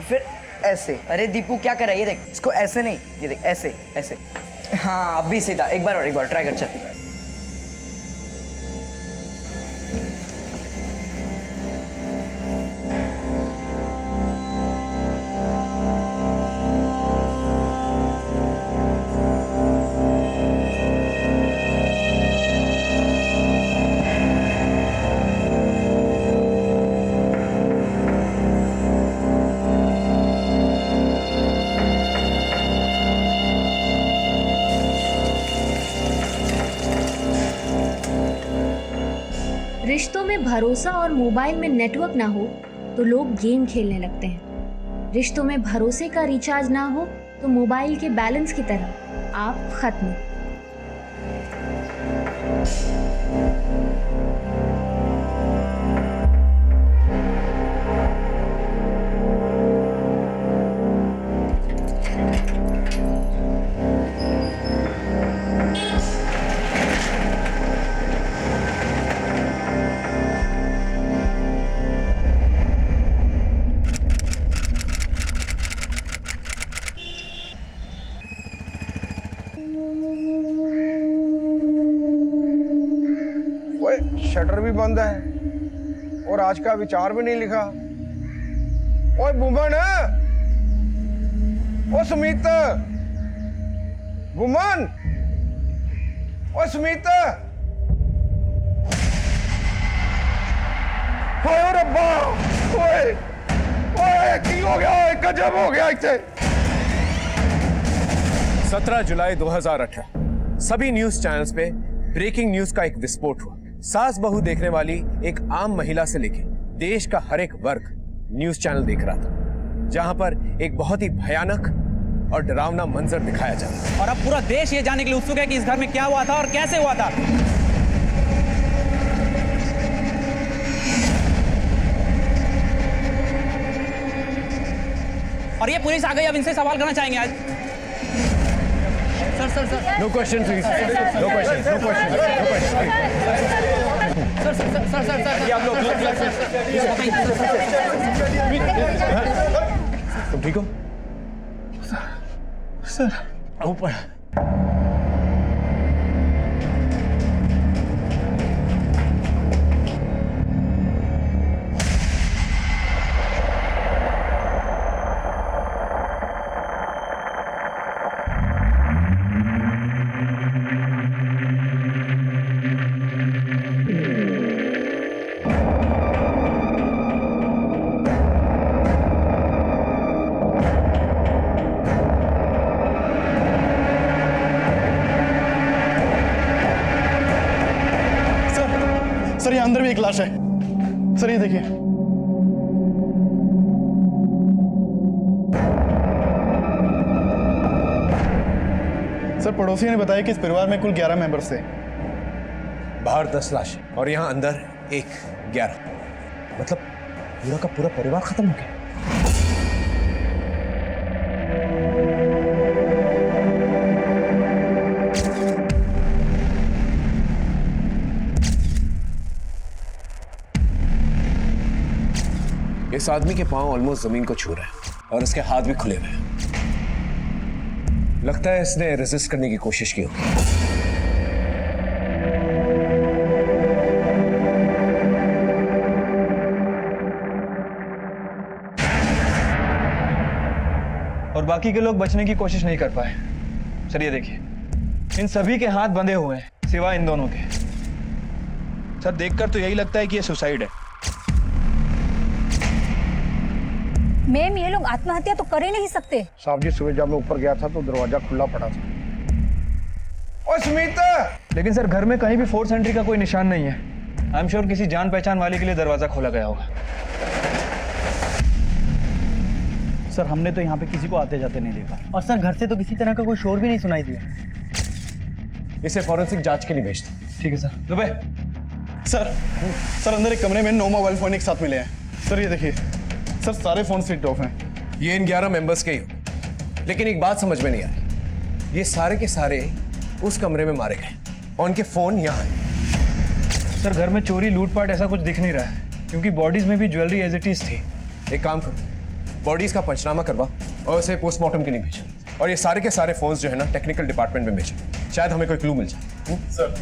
फिर ऐसे। अरे दीपू क्या कर रहा है, ये देख, इसको ऐसे नहीं, ये देख ऐसे ऐसे। हाँ अभी सीधा, एक बार ट्राई कर, चल। रिश्तों में भरोसा और मोबाइल में नेटवर्क ना हो तो लोग गेम खेलने लगते हैं। रिश्तों में भरोसे का रिचार्ज ना हो तो मोबाइल के बैलेंस की तरह आप खत्म। शटर भी बंद है और आज का विचार भी नहीं लिखा। ओए बुमन, ओ सुमित, बुमन, ओ सुमित, ओए रब्बा, ओए ओए की हो गया, ओए गजब हो गया इसे। 17 जुलाई 2018 सभी न्यूज चैनल्स पे ब्रेकिंग न्यूज का एक विस्फोट हुआ। सास बहू देखने वाली एक आम महिला से लेकर देश का हर एक वर्ग न्यूज चैनल देख रहा था, जहां पर एक बहुत ही भयानक और डरावना मंजर दिखाया जा रहा है। और अब पूरा देश ये जानने के लिए उत्सुक है कि इस घर में क्या हुआ था और कैसे हुआ था। और ये पुलिस आ गई, अब इनसे सवाल करना चाहेंगे आज। Sir no question please, no question, no question, no question. Sir ये आप लोग तुम ठीक हो? सर ऊपर सर, ये अंदर भी एक लाश है। सर ये देखिए। सर पड़ोसी ने बताया कि इस परिवार में कुल 11 मेंबर्स थे। बाहर 10 लाश और यहाँ अंदर 11, मतलब पूरा का पूरा परिवार खत्म हो गया। इस आदमी के पांव ऑलमोस्ट जमीन को छू रहे हैं और इसके हाथ भी खुले हुए हैं। लगता है इसने रेजिस्ट करने की कोशिश की होगी। और बाकी के लोग बचने की कोशिश नहीं कर पाए। सर ये देखिए, इन सभी के हाथ बंधे हुए हैं सिवाय इन दोनों के। सर देखकर तो यही लगता है कि ये सुसाइड है। मैम ये लोग आत्महत्या तो कर ही नहीं सकते। साहब जी सुबह जब मैं ऊपर गया था तो दरवाजा खुला पड़ा था। ओए सुमित! लेकिन सर घर में कहीं भी फोर्स एंट्री का कोई निशान नहीं है। आई एम श्योर किसी जान पहचान वाले के लिए दरवाजा खोला गया होगा। सर हमने तो यहाँ पे किसी को आते जाते नहीं देखा, और सर घर से तो किसी तरह का कोई शोर भी नहीं सुनाई दिया। इसे फॉरेंसिक जांच के लिए भेज दो। ठीक है सर। दुबे सर अंदर एक कमरे में 9 मोबाइल फोन एक साथ मिले हैं। सर ये देखिए, सर सारे फोन स्विच ऑफ हैं। ये इन 11 मेंबर्स के ही हो, लेकिन एक बात समझ में नहीं आ रही, ये सारे के सारे उस कमरे में मारे गए और उनके फोन यहाँ हैं। सर घर में चोरी लूटपाट ऐसा कुछ दिख नहीं रहा है, क्योंकि बॉडीज में भी ज्वेलरी एज इट इज थी। एक काम करो, बॉडीज का पंचनामा करवा और उसे पोस्टमार्टम के लिए भेजा। और ये सारे के सारे फोन्स जो है ना टेक्निकल डिपार्टमेंट में भेजा, शायद हमें कोई क्लू मिल जाए। सर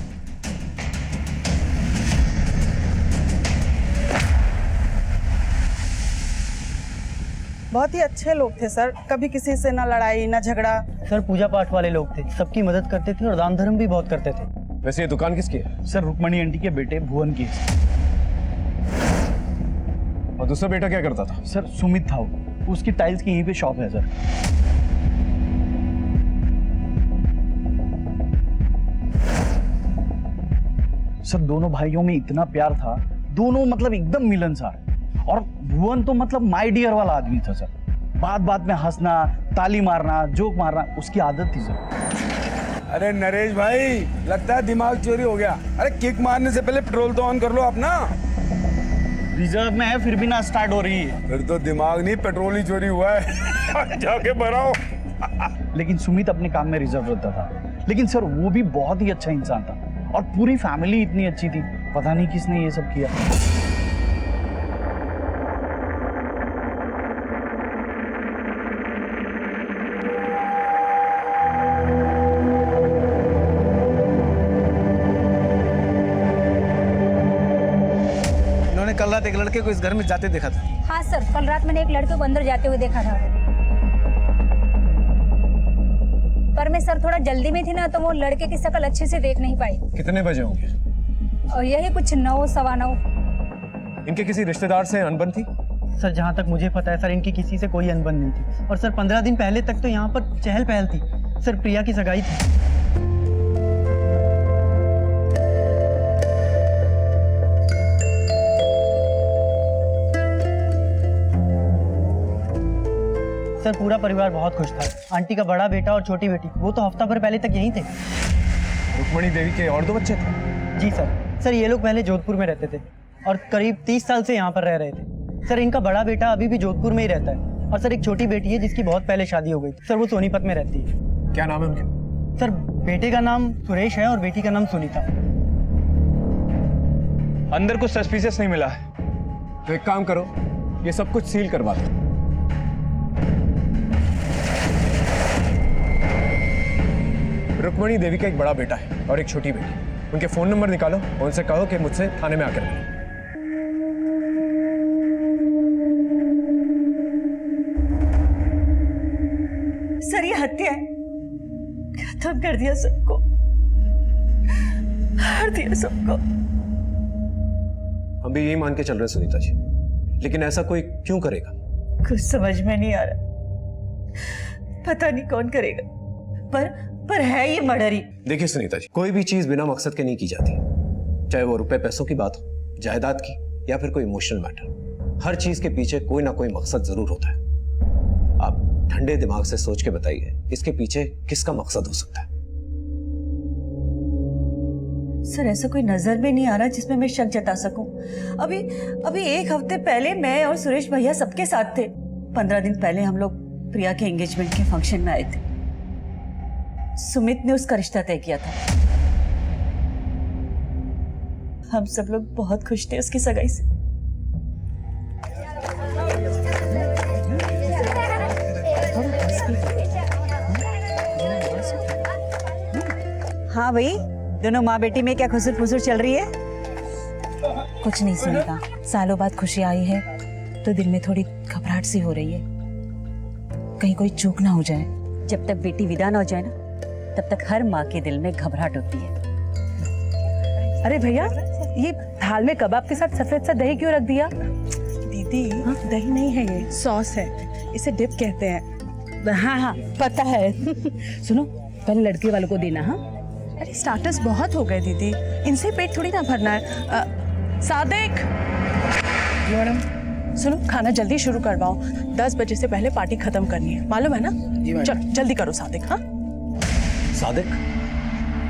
बहुत ही अच्छे लोग थे सर, कभी किसी से ना लड़ाई ना झगड़ा। सर पूजा पाठ वाले लोग थे, सबकी मदद करते थे और दान धर्म भी बहुत करते थे। वैसे ये दुकान किसकी है? सर रुक्मणी आंटी के बेटे भुवन की। और दूसरा बेटा क्या करता था? सर सुमित था वो, उसकी टाइल्स की यहीं पे शॉप है सर। सर दोनों भाइयों में इतना प्यार था, दोनों मतलब एकदम मिलनसार। और भुवन तो मतलब माय डियर वाला आदमी था सर, बात बात में हंसना, ताली मारना, जोक मारना उसकी आदत थी सर। अरे नरेश भाई, लगता है दिमाग चोरी हो गया। अरे किक मारने से पहले पेट्रोल तो ऑन कर लो अपना। रिजर्व में है फिर भी ना स्टार्ट हो रही है। फिर तो दिमाग नहीं पेट्रोल ही चोरी हुआ है। जाके भराओ। लेकिन सुमित अपने काम में रिजर्व रहता था, लेकिन सर वो भी बहुत ही अच्छा इंसान था और पूरी फैमिली इतनी अच्छी थी, पता नहीं किसने ये सब किया। कल रात एक लड़के को इस घर में जाते देखा था। हाँ सर, कल रात मैंने एक लड़के को अंदर जाते हुए देखा था, पर मैं सर थोड़ा जल्दी में थी ना, तो वो लड़के की शक्ल अच्छे से देख नहीं पाई। कितने बजे होंगे? और यही कुछ 9 सवा 9। इनके किसी रिश्तेदार से अनबन थी? सर जहाँ तक मुझे पता है सर इनकी किसी से कोई अनबन नहीं थी। और सर 15 दिन पहले तक तो यहाँ पर चहल पहल थी सर, प्रिया की सगाई थी। सर पूरा परिवार बहुत खुश था। आंटी का बड़ा बेटा और छोटी बेटी वो तो हफ्ता भर पहले तक यहीं थे। रुक्मणी देवी के और 2 बच्चे थे? जी सर ये लोग पहले जोधपुर में रहते थे और करीब 30 साल से यहाँ पर रह रहे थे। सर इनका बड़ा बेटा अभी भी जोधपुर में ही रहता है और सर एक छोटी बेटी है जिसकी बहुत पहले शादी हो गई। सर वो सोनीपत में रहती है। क्या नाम है उनके? सर बेटे का नाम सुरेश है और बेटी का नाम सुनीता। अंदर कुछ सस्पिशियस नहीं मिला है। तो एक काम करो, ये सब कुछ सील करवा दो। रुक्मणी देवी का एक बड़ा बेटा है और एक छोटी बेटी। उनके फोन नंबर निकालो और उनसे कहो कि मुझसे थाने में आकर मिलो। सर ये हत्या है, खत्म कर दिया सबको, मार दिया सबको। हम भी यही मान के चल रहे हैं सुनीता जी, लेकिन ऐसा कोई क्यों करेगा? कुछ समझ में नहीं आ रहा, पता नहीं कौन करेगा, पर है ये मर्डर ही। देखिए सुनीता जी, कोई भी चीज बिना मकसद के नहीं की जाती, चाहे वो रुपए पैसों की बात हो, जायदाद की, या फिर कोई इमोशनल मैटर। हर चीज के पीछे कोई ना कोई मकसद जरूर होता है। आप ठंडे दिमाग से सोच के बताइए, इसके पीछे किसका मकसद हो सकता है? सर ऐसा कोई नजर में नहीं आ रहा जिसमें मैं शक जता सकूं। अभी 1 हफ्ते पहले मैं और सुरेश भैया सबके साथ थे। 15 दिन पहले हम लोग प्रिया के एंगेजमेंट के फंक्शन में आए थे। सुमित ने उसका रिश्ता तय किया था। हम सब लोग बहुत खुश थे उसकी सगाई से। हाँ भाई, दोनों माँ बेटी में क्या खुसुर फुसुर चल रही है? कुछ नहीं सुनीता, सालों बाद खुशी आई है तो दिल में थोड़ी घबराहट सी हो रही है, कहीं कोई चूक ना हो जाए। जब तक बेटी विदा ना हो जाए ना, तब तक हर माँ के दिल में घबराहट होती है। अरे भैया, ये थाल में कबाब के साथ सफेद सा दही क्यों रख दिया? दीदी दही नहीं है, ये सॉस है, इसे डिप कहते हैं। हाँ पता है। सुनो, पहले लड़के वालों को देना। हाँ अरे स्टार्टर्स बहुत हो गए दीदी, इनसे पेट थोड़ी ना भरना है। सादिक जी मैडम। सुनो, खाना जल्दी शुरू करवाओ, 10 बजे से पहले पार्टी खत्म करनी है, मालूम है ना? चल जल्दी करो सादिक। हाँ सादिक?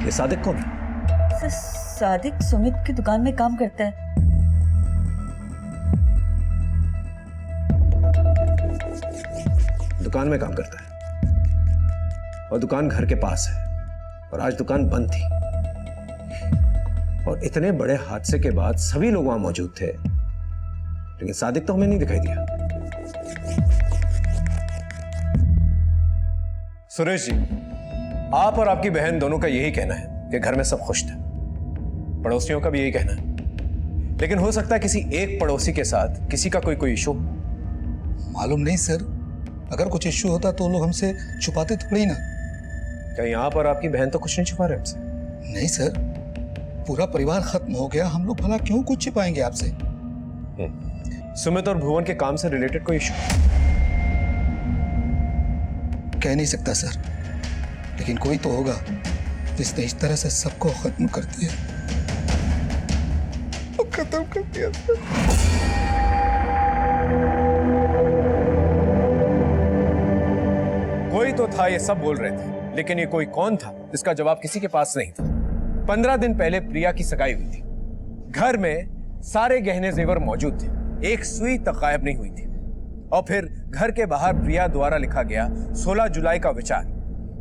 ये सादिक कौन है? सादिक सुमित की दुकान में काम करता है। दुकान में काम करता है और दुकान घर के पास है, और आज दुकान बंद थी और इतने बड़े हादसे के बाद सभी लोग वहां मौजूद थे, लेकिन सादिक तो हमें नहीं दिखाई दिया। सुरेश जी, आप और आपकी बहन दोनों का यही कहना है कि घर में सब खुश थे। पड़ोसियों का भी यही कहना है, लेकिन हो सकता है किसी एक पड़ोसी के साथ किसी का कोई इशू। मालूम नहीं सर, अगर कुछ इश्यू होता तो लोग हमसे छुपाते थोड़ी ना। कहीं आप और आपकी बहन तो कुछ नहीं छुपा रहे हमसे? नहीं सर, पूरा परिवार खत्म हो गया, हम लोग भला क्यों कुछ छिपाएंगे आपसे। सुमित और भुवन के काम से रिलेटेड कोई इशू? कह नहीं सकता सर, लेकिन कोई तो होगा जिसने इस तरह से सबको खत्म कर दिया। खत्म कर दिया सर। कोई तो था, ये सब बोल रहे थे, लेकिन ये कोई कौन था इसका जवाब किसी के पास नहीं था। 15 दिन पहले प्रिया की सगाई हुई थी। घर में सारे गहने जेवर मौजूद थे, एक सुई तक गायब नहीं हुई थी। और फिर घर के बाहर प्रिया द्वारा लिखा गया 16 जुलाई का विचार,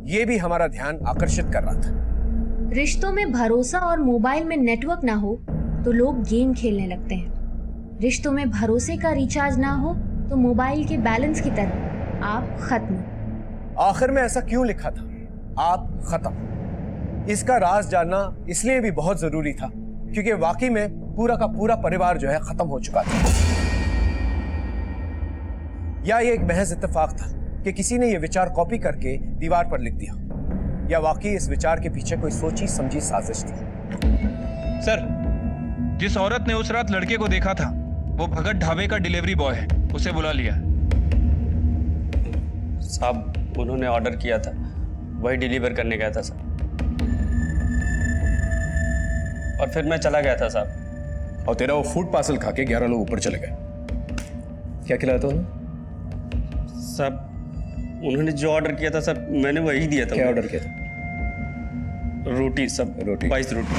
ये भी हमारा ध्यान आकर्षित कर रहा था। रिश्तों में भरोसा और मोबाइल में नेटवर्क ना हो तो लोग गेम खेलने लगते हैं। रिश्तों में भरोसे का रिचार्ज ना हो तो मोबाइल के बैलेंस की तरह आप खत्म। आखिर में ऐसा क्यों लिखा था, आप खत्म? इसका राज जानना इसलिए भी बहुत जरूरी था क्योंकि वाकई में पूरा का पूरा परिवार जो है खत्म हो चुका था। या ये एक महज इत्तेफाक था कि किसी ने ये विचार कॉपी करके दीवार पर लिख दिया, या वाकई इस विचार के पीछे कोई सोची समझी साजिश थी? सर, जिस औरत ने उस रात लड़के को देखा था वो भगत ढाबे का डिलीवरी बॉय है, उसे बुला लिया। साहब, उन्होंने ऑर्डर किया था, वही डिलीवर करने गया था साहब। और फिर मैं चला गया था साहब। और तेरा वो फूड पार्सल खा के 11 लोग ऊपर चले गए। क्या खिलाया था उन्हें? साहब, उन्होंने जो ऑर्डर किया था सर, मैंने वही दिया था। क्या ऑर्डर किया था? रोटी सब, रोटी, 22 रोटी।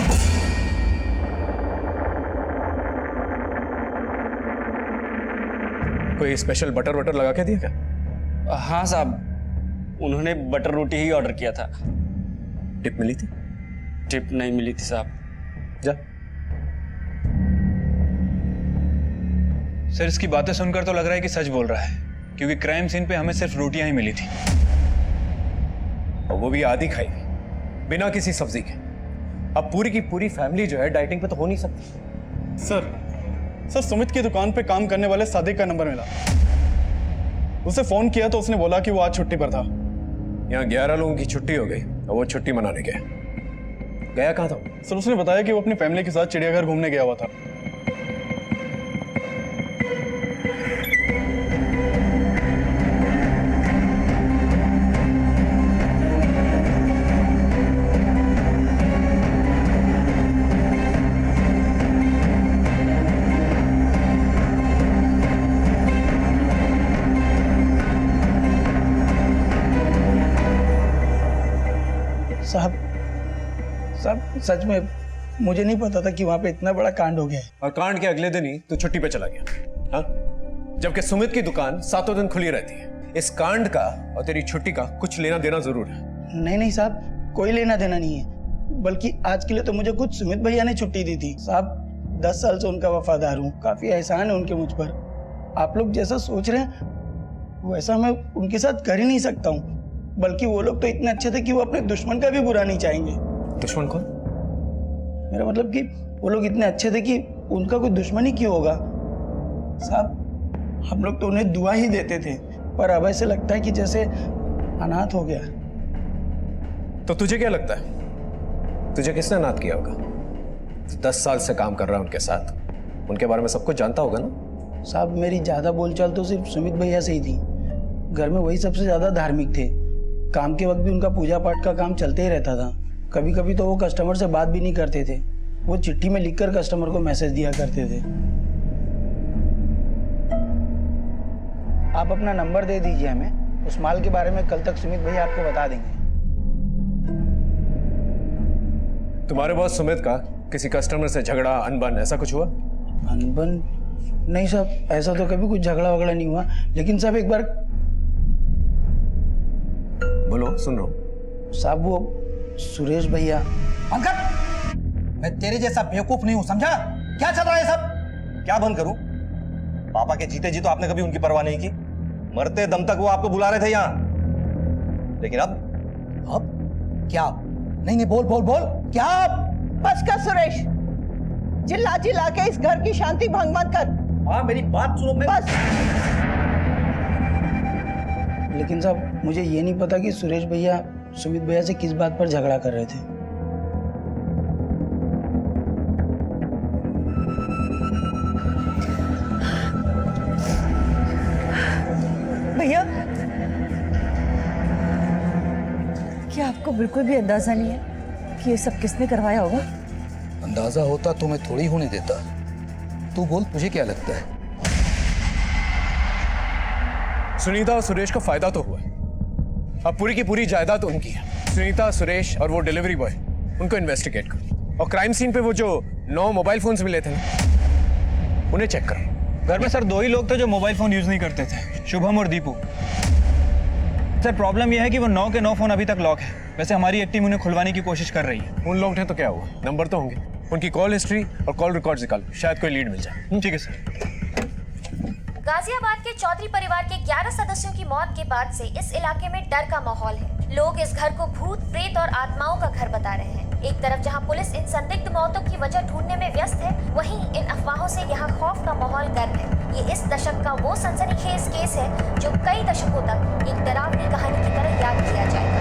कोई स्पेशल बटर वटर लगा के दिया क्या? हाँ साहब, उन्होंने बटर रोटी ही ऑर्डर किया था। टिप मिली थी? टिप नहीं मिली थी साहब। जा। सर, इसकी बातें सुनकर तो लग रहा है कि सच बोल रहा है, क्योंकि क्राइम सीन पे हमें सिर्फ रोटियां ही मिली थी, और वो भी आधी खाई थी, बिना किसी सब्जी के। अब पूरी की पूरी फैमिली जो है डाइटिंग पे तो हो नहीं सकती। सर, सुमित की दुकान पे काम करने वाले सादिक का नंबर मिला। उसे फोन किया तो उसने बोला कि वो आज छुट्टी पर था। यहाँ 11 लोगों की छुट्टी हो गई और वो छुट्टी मनाने गया। गया कहाँ था? सर, उसने बताया कि वो अपनी फैमिली के साथ चिड़ियाघर घूमने गया हुआ था। साहब, सच में मुझे नहीं पता था कि वहां पे इतना बड़ा कांड हो गया है। और कांड के अगले दिन ही तो छुट्टी पे चला गया, हाँ? जबकि सुमित की दुकान 7 दिन खुली रहती है। इस कांड का और तेरी छुट्टी का कुछ लेना देना जरूर है। नहीं साहब, कोई लेना देना नहीं है, बल्कि आज के लिए तो मुझे खुद सुमित भैया ने छुट्टी दी थी। साहब, 10 साल से उनका वफादार हूँ, काफी एहसान है उनके मुझ पर। आप लोग जैसा सोच रहे हैं वैसा मैं उनके साथ कर ही नहीं सकता हूँ, बल्कि वो लोग तो इतने अच्छे थे कि वो अपने दुश्मन का भी बुरा नहीं चाहेंगे। दुश्मन कौन? मेरा मतलब कि वो लोग इतने अच्छे थे कि उनका कोई दुश्मन ही क्यों होगा। साहब, हम लोग तो उन्हें दुआ ही देते थे, पर अब ऐसे लगता है कि जैसे अनाथ हो गया। तो तुझे क्या लगता है, तुझे किसने अनाथ किया होगा? 10 साल से काम कर रहा है उनके साथ, उनके बारे में सब कुछ जानता होगा ना? साहब, मेरी ज्यादा बोलचाल तो सिर्फ सुमित भैया से ही थी। घर में वही सबसे ज्यादा धार्मिक थे। काम के वक्त भी उनका पूजा पाठ का काम चलते ही रहता था। कभी कभी तो वो कस्टमर से बात भी नहीं करते थे, वो चिट्ठी में लिखकर कस्टमर को मैसेज दिया करते थे। आप अपना नंबर दे दीजिए हमें, उस माल के बारे में कल तक सुमित भैया आपको बता देंगे। तुम्हारे बॉस सुमित का किसी कस्टमर से झगड़ा, अनबन ऐसा कुछ हुआ? अनबन? नहीं साहब, ऐसा तो कभी कुछ झगड़ा वगड़ा नहीं हुआ, लेकिन साहब एक बार। बोलो, सुन रहा हूँ। साहब, वो सुरेश भैया। पंकज, मैं तेरे जैसा बेवकूफ नहीं हूं, समझा? क्या चल रहा है सब? क्या बंद करूं? पापा के जीते जी तो आपने कभी उनकी परवाह नहीं की, मरते दम तक वो आपको बुला रहे थे यहाँ, लेकिन अब क्या? नहीं नहीं, बोल बोल बोल, क्या? बस कर सुरेश, चिल्ला चिल्ला के इस घर की शांति भंग मत कर। हाँ मेरी बात सुनो। बस। लेकिन साहब मुझे ये नहीं पता कि सुरेश भैया सुमित भैया से किस बात पर झगड़ा कर रहे थे। भैया, क्या आपको बिल्कुल भी अंदाजा नहीं है कि ये सब किसने करवाया होगा? अंदाजा होता तो मैं थोड़ी होने देता। तू बोल, तुझे क्या लगता है? सुनीता और सुरेश को फायदा तो हुआ है। अब पूरी की पूरी जायदाद तो उनकी है। सुनीता, सुरेश और वो डिलीवरी बॉय, उनको इन्वेस्टिगेट करो। और क्राइम सीन पे वो जो 9 मोबाइल फोन्स मिले थे ना, उन्हें चेक करो। घर में सर 2 ही लोग थे जो मोबाइल फोन यूज नहीं करते थे, शुभम और दीपू। सर प्रॉब्लम यह है कि वो 9 के 9 फोन अभी तक लॉक है। वैसे हमारी एक टीम उन्हें खुलवाने की कोशिश कर रही है। उन लोग ने तो क्या हुआ, नंबर तो होंगे। उनकी कॉल हिस्ट्री और कॉल रिकॉर्ड निकालो, शायद कोई लीड मिल जाए। ठीक है सर। गाजियाबाद के चौधरी परिवार के 11 सदस्यों की मौत के बाद से इस इलाके में डर का माहौल है। लोग इस घर को भूत, प्रेत और आत्माओं का घर बता रहे हैं। एक तरफ जहां पुलिस इन संदिग्ध मौतों की वजह ढूंढने में व्यस्त है, वहीं इन अफवाहों से यहां खौफ का माहौल गर्म है। ये इस दशक का वो सनसनीखेज केस है जो कई दशकों तक एक डरावनी कहानी की तरह याद किया जाएगा।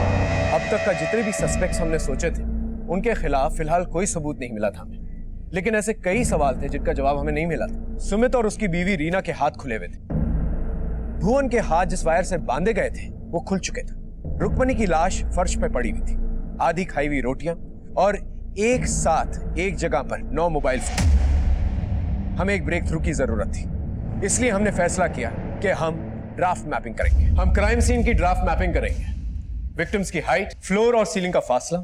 अब तक का जितने भी सस्पेक्ट्स हमने सोचे थे, उनके खिलाफ फिलहाल कोई सबूत नहीं मिला था हमें। लेकिन ऐसे कई सवाल थे जिनका जवाब हमें नहीं मिला था। सुमित और उसकी बीवी रीना के हाथ खुले हुए थे। भुवन के हाथ जिस वायर से बांधे गए थे वो खुल चुके थे। रुक्मणी की लाश फर्श पे पड़ी हुई थी, आधी खाई हुई रोटियां और एक साथ एक जगह पर 9 मोबाइल फोन। हमें एक ब्रेक थ्रू की जरूरत थी, इसलिए हमने फैसला किया कि हम ड्राफ्ट मैपिंग करेंगे। हम क्राइम सीन की ड्राफ्ट मैपिंग करेंगे। विक्टिम्स की हाइट, फ्लोर और सीलिंग का फासला,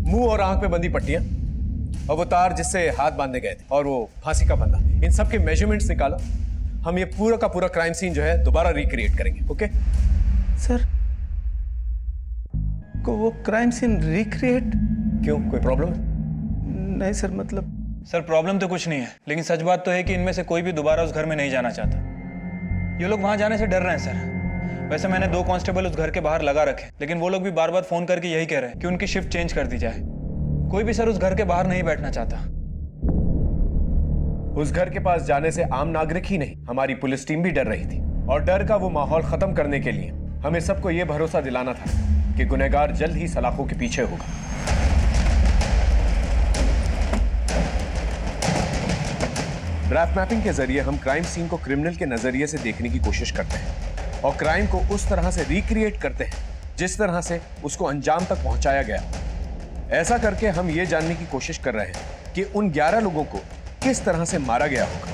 मुंह और आंख पे बंधी पट्टियां और वो तार जिससे हाथ बांधे गए थे और वो फांसी का बंधा, इन सब के मेजरमेंट्स निकाला। हम ये पूरा का पूरा क्राइम सीन जो है दोबारा रिक्रिएट करेंगे। ओके सर, को वो क्राइम सीन रिक्रिएट? क्यों, कोई प्रॉब्लम? नहीं सर, मतलब सर प्रॉब्लम तो कुछ नहीं है, लेकिन सच बात तो है कि इनमें से कोई भी दोबारा उस घर में नहीं जाना चाहता। ये लोग वहां जाने से डर रहे हैं सर। वैसे मैंने 2 कांस्टेबल उस घर के बाहर लगा रखे, लेकिन वो लोग भी बार बार फोन करके यही कह रहे हैं कि उनकी शिफ्ट चेंज कर दी जाए। कोई भी सर उस घर के बाहर नहीं बैठना चाहता। उस घर के पास जाने से आम नागरिक ही नहीं, हमारी पुलिस टीम भी डर रही थी। और डर का वो माहौल खत्म करने के लिए हमें सबको ये भरोसा दिलाना था कि गुनहगार जल्द ही सलाखों के पीछे होगा। ड्राफ्ट मैपिंग के जरिए हम क्राइम सीन को क्रिमिनल के नजरिए से देखने की कोशिश करते हैं और क्राइम को उस तरह से रिक्रिएट करते हैं जिस तरह से उसको अंजाम तक पहुंचाया गया। ऐसा करके हम ये जानने की कोशिश कर रहे हैं कि उन 11 लोगों को किस तरह से मारा गया होगा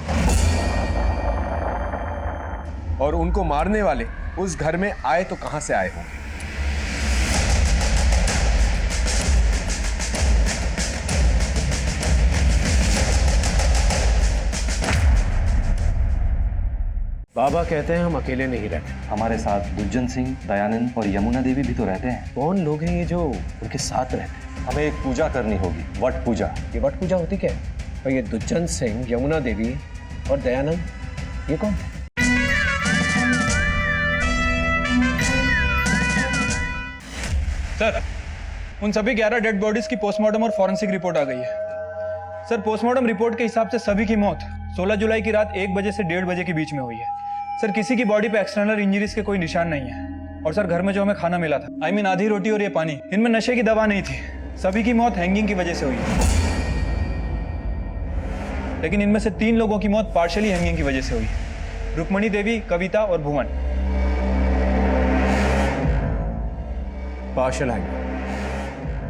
और उनको मारने वाले उस घर में आए तो कहां से आए होंगे। बाबा कहते हैं हम अकेले नहीं रहते। हमारे साथ दुर्जन सिंह, दयानंद और यमुना देवी भी तो रहते हैं। कौन लोग हैं ये जो उनके साथ रहते हैं? हमें एक पूजा करनी होगी, वट पूजा। ये वट पूजा होती क्या है? और ये दुर्जन सिंह, यमुना देवी और दयानंद, ये कौन है? सर उन सभी 11 डेड बॉडीज की पोस्टमार्टम और फॉरेंसिक रिपोर्ट आ गई है। सर पोस्टमार्टम रिपोर्ट के हिसाब से सभी की मौत 16 जुलाई की रात 1 बजे से 1:30 बजे के बीच में हुई है। सर किसी की बॉडी पे एक्सटर्नल इंजरीज के कोई निशान नहीं है। और सर घर में जो हमें खाना मिला था, I mean आधी रोटी और ये पानी, इनमें नशे की दवा नहीं थी। सभी की मौत हैंगिंग की वजह से हुई है। लेकिन इनमें से 3 लोगों की मौत पार्शियली हैंगिंग की वजह से हुई है, रुक्मणी देवी, कविता और भुवन। पार्शियल हैंगिंग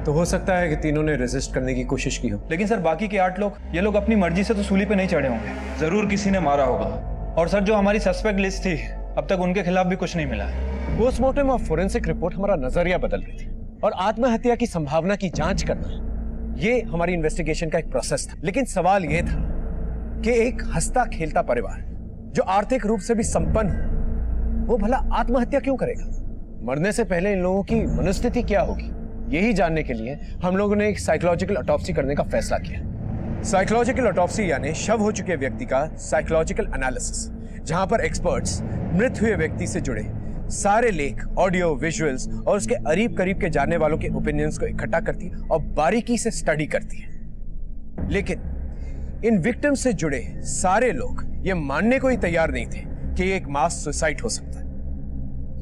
तो हो सकता है कि तीनों ने रेजिस्ट करने की कोशिश की हो। लेकिन सर बाकी के 8 लोग, ये लोग अपनी मर्जी से तो सूली पे नहीं चढ़े होंगे, जरूर किसी ने मारा होगा। और सर जो हमारी सस्पेक्ट लिस्ट थी, अब तक उनके खिलाफ भी कुछ नहीं मिला है। पोस्टमार्टम और फोरेंसिक रिपोर्ट हमारा नजरिया बदल रही थी और आत्महत्या की संभावना की जांच करना, ये हमारी इन्वेस्टिगेशन का एक प्रोसेस था। लेकिन सवाल यह था कि एक हंसता खेलता परिवार जो आर्थिक रूप से भी संपन्न हो, वो भला आत्महत्या क्यों करेगा? मरने से पहले इन लोगों की मनोस्थिति क्या होगी, यही जानने के लिए हम लोगों ने एक साइकोलॉजिकल ऑटोप्सी करने का फैसला किया। साइकोलॉजिकल ऑटोप्सी यानी शव हो चुके व्यक्ति का साइकोलॉजिकल एनालिसिस, जहां पर एक्सपर्ट्स मृत हुए व्यक्ति से जुड़े सारे लेख, ऑडियो, विजुअल्स और उसके करीब करीब के जानने वालों के ओपिनियंस को इकट्ठा करती है और बारीकी से स्टडी करती है। लेकिन इन विक्टिम से जुड़े सारे लोग ये मानने को ही तैयार नहीं थे कि एक मास सुसाइड हो सकता है।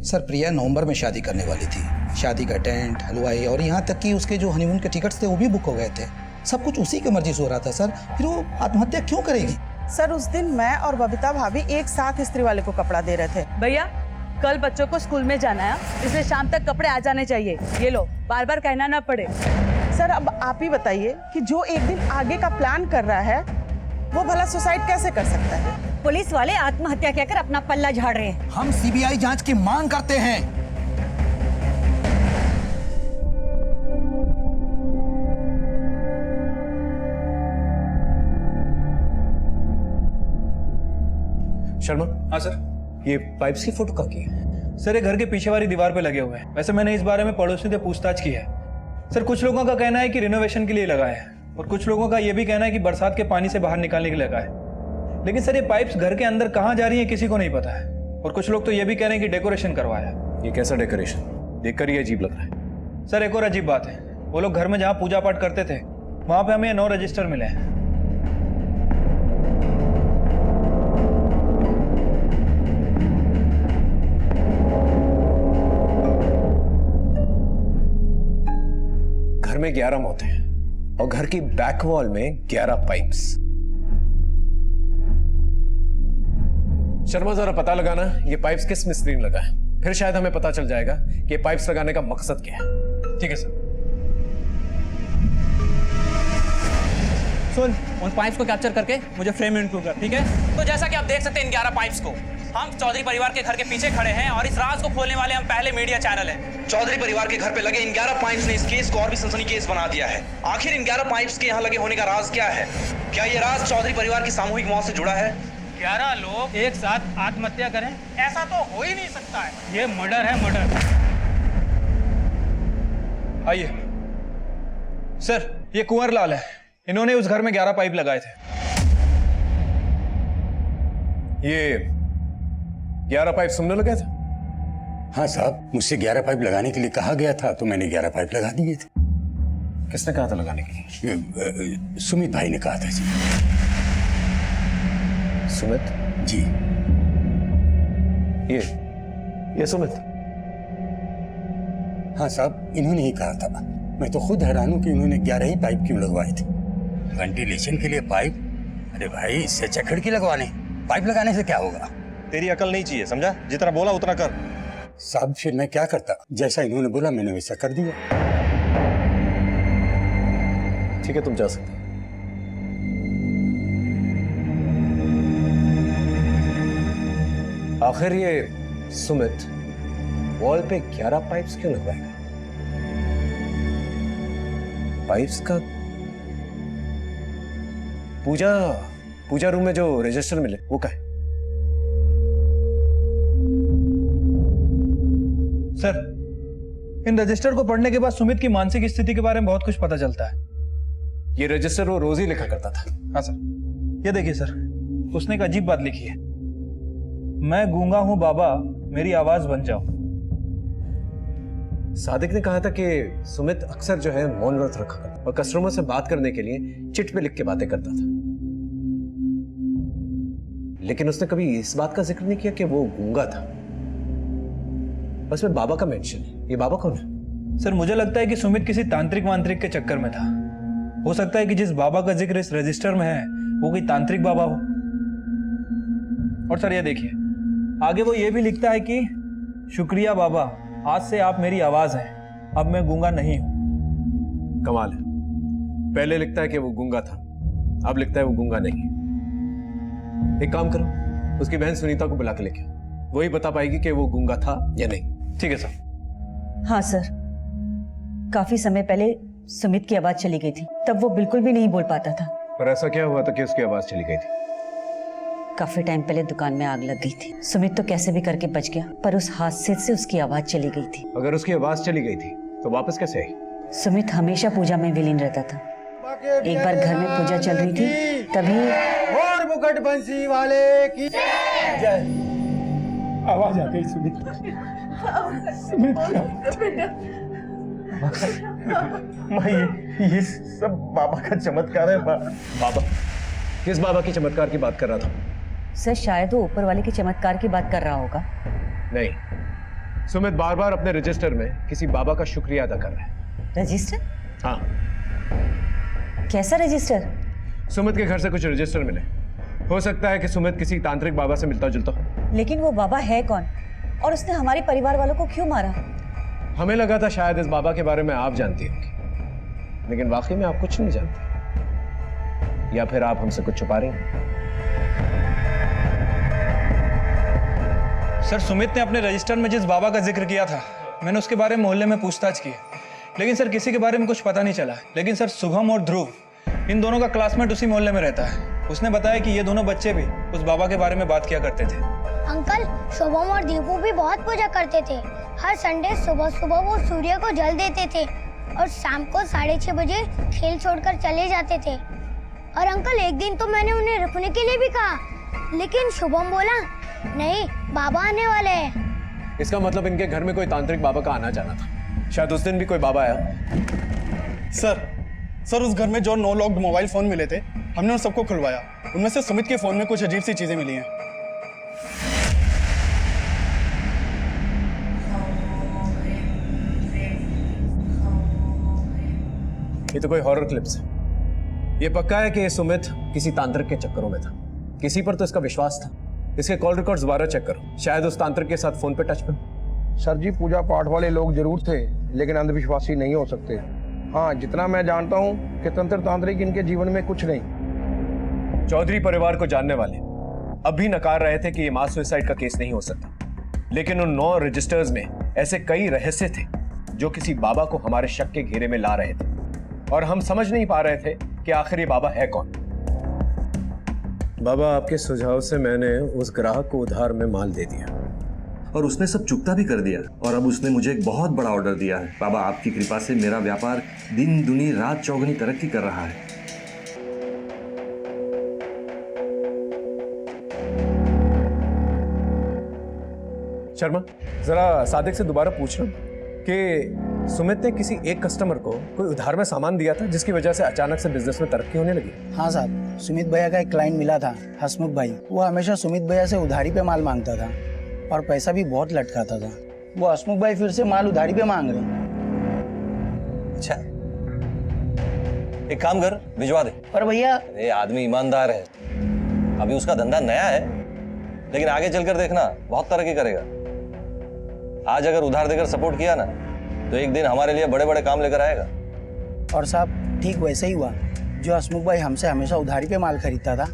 सर, प्रिया नवंबर में शादी करने वाली थी। शादी का टेंट, हलवाई और यहाँ तक कि उसके जो हनीमून के टिकट्स थे वो भी बुक हो गए थे। सब कुछ उसी की मर्जी से हो रहा था सर। फिर वो आत्महत्या क्यों करेगी? सर, उस दिन मैं और बबीता भाभी एक साथ इस्त्री वाले को कपड़ा दे रहे थे। भैया कल बच्चों को स्कूल में जाना है, इसलिए शाम तक कपड़े आ जाने चाहिए। ये लो, बार बार कहना ना पड़े। सर, अब आप ही बताइए कि जो एक दिन आगे का प्लान कर रहा है वो भला सुसाइड कैसे कर सकता है? पुलिस वाले आत्महत्या कहकर अपना पल्ला झाड़ रहे हैं। हम सीबीआई जांच की मांग करते हैं। शर्मा। हाँ सर। ये पाइप्स की फोटो कहाँ की है? सर, ये घर के पीछे वाली दीवार पे लगे हुए हैं। वैसे मैंने इस बारे में पड़ोसी से पूछताछ की है। सर, कुछ लोगों का कहना है कि रिनोवेशन के लिए लगाए हैं और कुछ लोगों का यह भी कहना है कि बरसात के पानी से बाहर निकालने के लिए लगाए। लेकिन सर, ये पाइप्स घर के अंदर कहाँ जा रही है किसी को नहीं पता है। और कुछ लोग तो ये भी कह रहे हैं कि डेकोरेशन करवाया। ये कैसा डेकोरेशन? देखकर ही अजीब लग रहा है। सर, एक और अजीब बात है, वो लोग घर में जहाँ पूजा पाठ करते थे वहां पे हमें 9 रजिस्टर मिले हैं। घर में 11 मौतें हैं और घर की बैक वॉल में 11 पाइप्स। शर्मा, जरा पता लगाना ये पाइप्स किस मिस्त्री ने लगाए, फिर शायद हमें पता चल जाएगा कि पाइप्स लगाने का मकसद क्या है। ठीक है सर। सुन, उन पाइप्स को कैप्चर करके मुझे फ्रेम में इंक्लूड कर, ठीक है? तो जैसा कि आप देख सकते हैं इन 11 पाइप्स को, हम चौधरी परिवार के घर के पीछे खड़े हैं और इस राज को खोलने वाले हम पहले मीडिया चैनल हैं। चौधरी परिवार के घर पे लगे इन 11 पाइप्स ने इस केस को और भी सनसनीखेज बना दिया है। आखिर इन 11 पाइप्स के यहाँ लगे होने का राज क्या है? क्या ये राज चौधरी परिवार की सामूहिक मौत से जुड़ा है? 11 लोग एक साथ आत्महत्या करें, ऐसा तो हो ही नहीं सकता है। ये मर्डर है, मर्डर। आइए सर, ये कुंवर लाल है। इन्होंने उस घर में 11 पाइप लगाए थे। ये 11 पाइप तुमने लगाया था? हाँ साहब, मुझसे 11 पाइप लगाने के लिए कहा गया था तो मैंने 11 पाइप लगा दिए थे। किसने कहा था लगाने के लिए? सुमित भाई ने कहा था जी। सुमित जी? ये सुमित? हाँ साहब, इन्होंने ही कहा था। मैं तो खुद हैरान हूं कि इन्होंने 11 ही पाइप क्यों लगवाए थे। वेंटिलेशन के लिए पाइप? अरे भाई, इससे अच्छा खिड़की लगवा लें। पाइप लगाने से क्या होगा? तेरी अकल नहीं चाहिए, समझा? जितना बोला उतना कर। साहब, फिर मैं क्या करता? जैसा इन्होंने बोला मैंने वैसा कर दिया। ठीक है, तुम जा सकते हो। आखिर ये सुमित वॉल पे 11 पाइप्स क्यों लगवाएगा? पाइप्स का पूजा रूम में जो रजिस्टर मिले वो क्या है? सर, इन रजिस्टर को पढ़ने के बाद सुमित की मानसिक स्थिति के बारे में बहुत कुछ पता चलता है। ये रजिस्टर वो रोज ही लिखा करता था। हाँ सर, ये देखिए सर, उसने एक अजीब बात लिखी है। मैं गूंगा हूं बाबा, मेरी आवाज बन जाओ। सादिक ने कहा था कि सुमित अक्सर जो है मौन व्रत रखा करता और कस्टमर से बात करने के लिए चिट पे लिख के बातें करता था, लेकिन उसने कभी इस बात का जिक्र नहीं किया कि वो गूंगा था। बस में बाबा का मेंशन है। ये बाबा कौन है? सर, मुझे लगता है कि सुमित किसी तांत्रिक वांत्रिक के चक्कर में था। हो सकता है कि जिस बाबा का जिक्र इस रजिस्टर में है वो कोई तांत्रिक बाबा हो। और सर, ये देखिए, आगे वो ये भी लिखता है कि शुक्रिया बाबा, आज से आप मेरी आवाज हैं, अब मैं गूंगा नहीं हूं। कमाल है, पहले लिखता है कि वो गूंगा था, अब लिखता है वो गूंगा नहीं। एक काम करो, उसकी बहन सुनीता को बुला के लेके आओ, वही बता पाएगी कि वो गूंगा था या नहीं। ठीक है सर। हाँ सर, काफी समय पहले सुमित की आवाज चली गई थी, तब वो बिल्कुल भी नहीं बोल पाता था। पर ऐसा क्या हुआ था कि उसकी आवाज चली गई थी? काफी टाइम पहले दुकान में आग लग गई थी। सुमित तो कैसे भी करके बच गया, पर उस हादसे से उसकी आवाज चली गई थी। अगर उसकी आवाज चली गई थी तो वापस कैसे आई? सुमित हमेशा पूजा में विलीन रहता था। एक बार घर में पूजा चल रही थी, तभी और मुकुट बंसी वाले की जय। आवाज आ गई सुमित। सुमित माँ ये सब बाबा का चमत्कार है। बाबा किस बाबा की चमत्कार की बात कर रहा था? सर शायद वो ऊपर वाले के चमत्कार की बात कर रहा होगा। नहीं, सुमित बार बार अपने रजिस्टर में किसी बाबा का शुक्रिया अदा कर रहा है। रजिस्टर? हाँ। कैसा रजिस्टर? सुमित के घर से कुछ रजिस्टर मिले। हो सकता है कि सुमित किसी तांत्रिक बाबा से मिलता जुलता हो। लेकिन वो बाबा है कौन और उसने हमारे परिवार वालों को क्यों मारा? हमें लगा था शायद इस बाबा के बारे में आप जानती होंगी, लेकिन वाकई में आप कुछ नहीं जानते, या फिर आप हमसे कुछ छुपा रही हैं। सर सुमित ने अपने रजिस्टर में जिस बाबा का जिक्र किया था, मैंने उसके बारे में मोहल्ले में पूछताछ की, लेकिन सर किसी के बारे में कुछ पता नहीं चला। लेकिन सर शुभम और ध्रुव इन दोनों का क्लासमेट उसी मोहल्ले में रहता है। उसने बताया कि ये दोनों बच्चे भी उस बाबा के बारे में बात किया करते थे। अंकल, शुभम और दीपू भी बहुत पूजा करते थे। हर संडे सुबह सुबह वो सूर्य को जल देते थे और शाम को 6:30 बजे खेल छोड़कर चले जाते थे। और अंकल एक दिन तो मैंने उन्हें रुकने के लिए भी कहा, लेकिन शुभम बोला नहीं, बाबा आने वाले हैं। इसका मतलब इनके घर में कोई तांत्रिक बाबा का आना जाना था। शायद उस दिन भी कोई बाबा आया। सर उस घर में जो 9 लॉक्ड मोबाइल फोन मिले थे, हमने उन सबको खुलवाया। उनमें से सुमित के फोन में कुछ अजीब सी चीजें मिली हैं। ये तो कोई हॉरर क्लिप्स है। ये पक्का है कि ये सुमित किसी तांत्रिक के चक्करों में था। किसी पर तो इसका विश्वास था। इसके कॉल रिकॉर्ड्स दोबारा चेक करो, शायद उस तांत्रिक के साथ फोन पे टच पे। सर जी, पूजा पाठ वाले लोग जरूर थे, लेकिन अंधविश्वासी नहीं हो सकते। हाँ, जितना मैं जानता हूँ कि तंत्र तांत्रिक इनके जीवन में कुछ नहीं। चौधरी परिवार को जानने वाले अब भी नकार रहे थे कि ये मास सुसाइड का केस नहीं हो सकता, लेकिन उन 9 रजिस्टर्स में ऐसे कई रहस्य थे जो किसी बाबा को हमारे शक के घेरे में ला रहे थे, और हम समझ नहीं पा रहे थे कि आखिर ये बाबा है कौन। बाबा, आपके सुझाव से मैंने उस ग्राहक को उधार में माल दे दिया और उसने सब चुकता भी कर दिया, और अब उसने मुझे एक बहुत बड़ा ऑर्डर दिया है। बाबा, आपकी कृपा से मेरा व्यापार दिन दुनी रात चौगुनी तरक्की कर रहा है। शर्मा, जरा सादिक से दोबारा पूछ लो कि सुमित ने किसी एक कस्टमर को कोई उधार में सामान दिया था जिसकी वजह से अचानक से बिजनेस में तरक्की होने लगी। हाँ साहब, सुमित भैया का एक क्लाइंट मिला था, हसमुख भाई। वो हमेशा सुमित भैया से उधारी पे माल मांगता था और पैसा भी बहुत लटकाता था। वो हसमुख भाई फिर से माल उधारी पे मांग रहे हैं। अच्छा, एक काम कर, भिजवा दे। पर भैया, ये आदमी ईमानदार है, अभी उसका धंधा नया है, लेकिन आगे चलकर देखना बहुत तरक्की करेगा। आज अगर उधार देकर सपोर्ट किया ना, तो एक दिन हमारे लिए बड़े बड़े काम लेकर आएगा। और साहब, ठीक वैसे ही हुआ। जो हसमुख भाई हमसे हमेशा उधारी पे माल खरीदता था,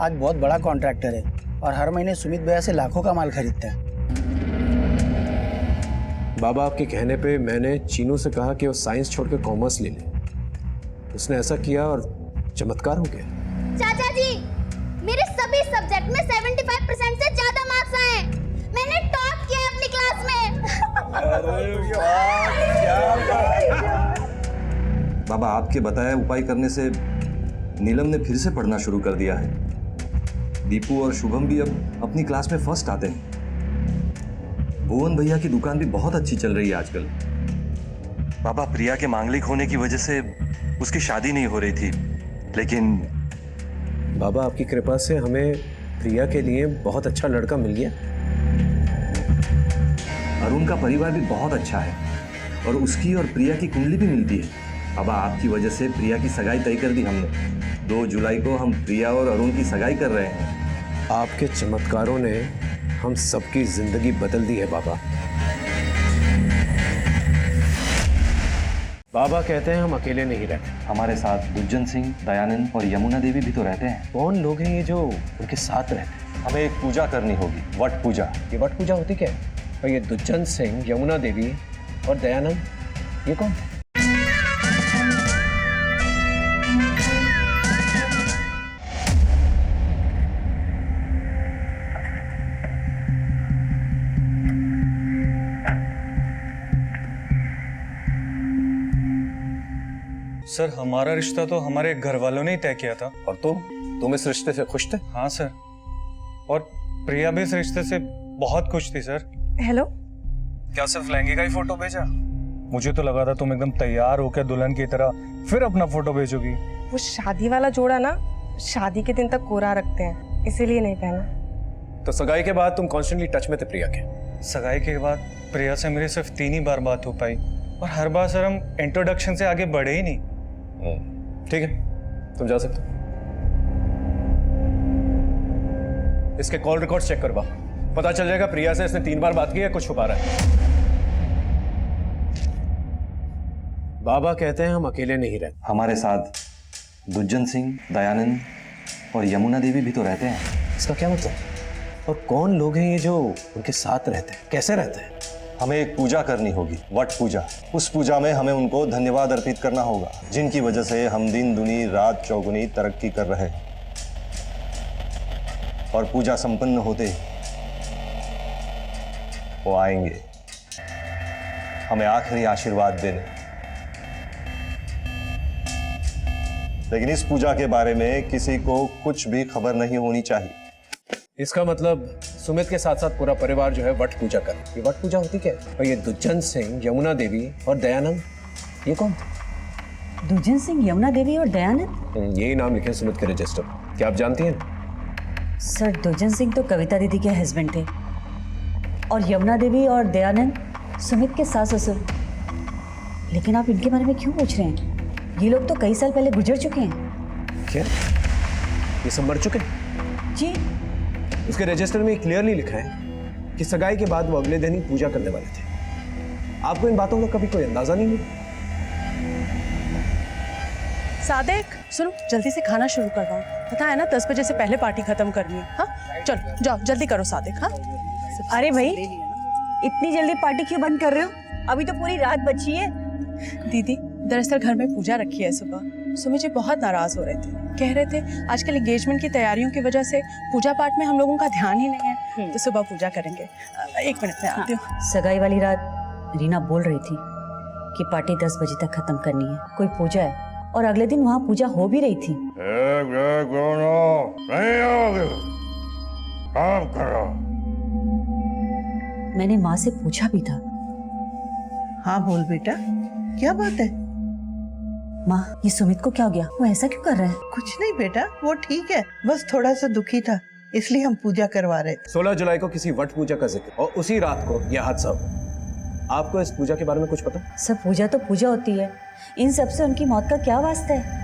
आज बहुत बड़ा कॉन्ट्रैक्टर है और हर महीने सुमित भैया से लाखों का माल खरीदता है। बाबा, आपके कहने पे मैंने चीनू से कहा कि वो साइंस छोड़ के कॉमर्स ले ले। उसने ऐसा किया और चमत्कार हो गया। चाचा जी, मेरे सभी सब्जेक्ट में 75% से ज्यादा मार्क्स आए। मैंने टॉप किया अपनी क्लास में। बाबा, आपके बताए उपाय करने से नीलम ने फिर से पढ़ना शुरू कर दिया है। दीपू और शुभम भी अब अपनी क्लास में फर्स्ट आते हैं। भुवन भैया की दुकान भी बहुत अच्छी चल रही है आजकल। बाबा, प्रिया के मांगलिक होने की वजह से उसकी शादी नहीं हो रही थी, लेकिन बाबा, आपकी कृपा से हमें प्रिया के लिए बहुत अच्छा लड़का मिल गया। अरुण का परिवार भी बहुत अच्छा है और उसकी और प्रिया की कुंडली भी मिलती है। बाबा, आपकी वजह से प्रिया की सगाई तय कर दी हमने। 2 जुलाई को हम प्रिया और अरुण की सगाई कर रहे हैं। आपके चमत्कारों ने हम सबकी जिंदगी बदल दी है बाबा। बाबा कहते हैं हम अकेले नहीं रहते। हमारे साथ दुज्जन सिंह, दयानंद और यमुना देवी भी तो रहते हैं। कौन लोग हैं ये जो उनके साथ रहते हैं? हमें एक पूजा करनी होगी, वट पूजा। ये वट पूजा होती क्या है? और ये दुज्जन सिंह, यमुना देवी और दयानंद, ये कौन है? सर, हमारा रिश्ता तो हमारे घर वालों ने ही तय किया था। और तुम इस रिश्ते से खुश थे? हाँ सर, और प्रिया भी इस रिश्ते से बहुत खुश थी सर। हेलो। क्या सिर्फ लहंगे का ही फोटो भेजा? मुझे तो लगा था तुम एकदम तैयार होकर दुल्हन की तरह फिर अपना फोटो भेजोगी। वो शादी वाला जोड़ा ना शादी के दिन तक कोरा रखते हैं, इसीलिए नहीं पहना। तो सगाई के बाद तुम कॉन्स्टेंटली टच में थे प्रिया के? सगाई के बाद प्रिया से मेरी सिर्फ 3 ही बार बात हो पाई और हर बार सर हम इंट्रोडक्शन से आगे बढ़े ही नहीं। ठीक है, तुम जा सकते हो। इसके कॉल रिकॉर्ड चेक करवा, पता चल जाएगा प्रिया से इसने 3 बार बात की है, कुछ छुपा रहा है। बाबा कहते हैं हम अकेले नहीं रहते। हमारे साथ दुज्जन सिंह, दयानंद और यमुना देवी भी तो रहते हैं। इसका क्या मतलब? और कौन लोग हैं ये जो उनके साथ रहते हैं, कैसे रहते हैं? हमें एक पूजा करनी होगी, वट पूजा। उस पूजा में हमें उनको धन्यवाद अर्पित करना होगा, जिनकी वजह से हम दिन दुनी रात चौगुनी तरक्की कर रहे हैं। और पूजा संपन्न होते ही वो आएंगे हमें आखिरी आशीर्वाद देने। लेकिन इस पूजा के बारे में किसी को कुछ भी खबर नहीं होनी चाहिए। इसका मतलब सुमित के साथ साथ पूरा परिवार जो है वट पूजा कर। ये वट पूजा होती क्या है? और ये दुज्जन सिंह, यमुना देवी और दयानंद, ये कौन थे? दुज्जन सिंह, यमुना देवी और दयानंद? यही नाम लिखे सुमित के रजिस्टर। क्या आप जानती हैं? सर, दुज्जन सिंह तो कविता दीदी के हस्बैंड थे और यमुना देवी और दयानंद सुमित के सास ससुर। लेकिन आप इनके बारे में क्यों पूछ रहे हैं? ये लोग तो कई साल पहले गुजर चुके हैं। क्या ये सब मर चुके हैं? जी। उसके रजिस्टर में क्लियरली लिखा है कि सगाई के बाद वो अगले दिन ही पूजा करने वाले थे। आपको इन बातों का कभी कोई अंदाजा नहीं हुआ? सादिक, सुनो, जल्दी से खाना शुरू करवाओ। पता है ना 10 बजे से पहले पार्टी खत्म करनी है। हाँ चलो जाओ, जल्दी करो सादिक। हाँ अरे भाई, इतनी जल्दी पार्टी क्यों बंद कर रहे हो? अभी तो पूरी रात बची है। दीदी, दरअसल घर में पूजा रखी है सुबह। सुमित जी बहुत नाराज हो रहे थे, कह रहे थे आजकल एंगेजमेंट की तैयारियों की वजह से पूजा पाठ में हम लोगों का ध्यान ही नहीं है, तो सुबह पूजा करेंगे। 1 मिनट में आती हूँ। सगाई वाली रात रीना बोल रही थी कि पार्टी 10 बजे तक खत्म करनी है, कोई पूजा है और अगले दिन वहाँ पूजा हो भी रही थी। मैंने माँ से पूछा भी था। हाँ बोल बेटा, क्या बात है? माँ, ये सुमित को क्या हो गया? वो ऐसा क्यों कर रहा है? कुछ नहीं बेटा, वो ठीक है, बस थोड़ा सा दुखी था, इसलिए हम पूजा करवा रहे थे। 16 जुलाई को किसी वट पूजा का जिक्र और उसी रात को यह हादसा हुआ। आपको इस पूजा के बारे में कुछ पता? सब पूजा तो पूजा होती है, इन सब से उनकी मौत का क्या वास्ता है?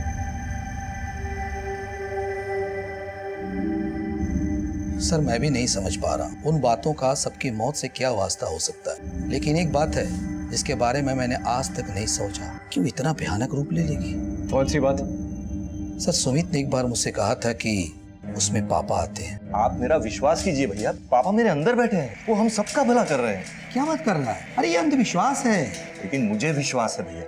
सर, मैं भी नहीं समझ पा रहा उन बातों का सबकी मौत से क्या वास्ता हो सकता है। लेकिन एक बात है जिसके बारे में मैंने आज तक नहीं सोचा कि वो इतना भयानक रूप ले लेगी। कौन सी बात? सर, सुमित ने एक बार मुझसे कहा था कि उसमें पापा आते हैं। आप मेरा विश्वास कीजिए भैया, पापा मेरे अंदर बैठे हैं, वो हम सबका भला कर रहे हैं। क्या बात कर रहा है? अरे ये अंधविश्वास है। लेकिन मुझे विश्वास है भैया,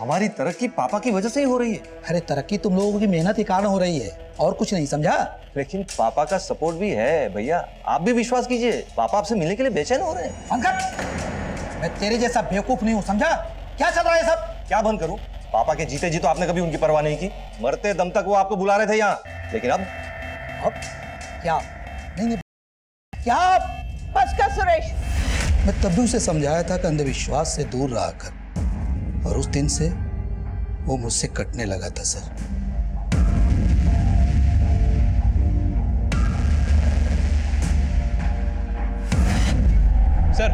हमारी तरक्की पापा की वजह से ही हो रही है। अरे तरक्की तुम लोगों की मेहनत के कारण हो रही है और कुछ नहीं, समझा? लेकिन पापा का सपोर्ट भी है भैया, आप भी विश्वास कीजिए। पापा आपसे मिलने के लिए बेचैन हो रहे हैं। मैं तेरे जैसा बेवकूफ नहीं हूँ, समझा? क्या चल रहा है सब? क्या बंद करूं? पापा के जीते जी तो आपने कभी उनकी परवाह नहीं की, मरते दम तक वो आपको बुला रहे थे यहाँ। लेकिन अब क्या? नहीं, क्या? बस कर सुरेश। मैं तब भी उसे समझाया था कि अंधविश्वास से दूर रहा कर, और उस दिन से वो मुझसे कटने लगा था। सर, सर,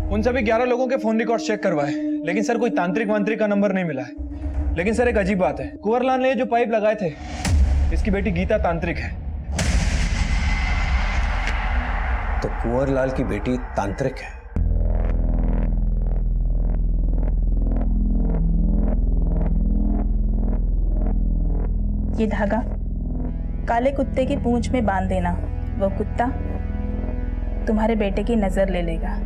उन सभी 11 लोगों के फोन रिकॉर्ड चेक करवाए, लेकिन सर कोई तांत्रिक वांत्रिक का नंबर नहीं मिला है। लेकिन सर एक अजीब बात है, कुंवरलाल ने जो पाइप लगाए थे, इसकी बेटी गीता तांत्रिक है। तो कुंवरलाल की बेटी तांत्रिक है? ये धागा काले कुत्ते की पूंछ में बांध देना, वो कुत्ता तुम्हारे बेटे की नजर ले लेगा।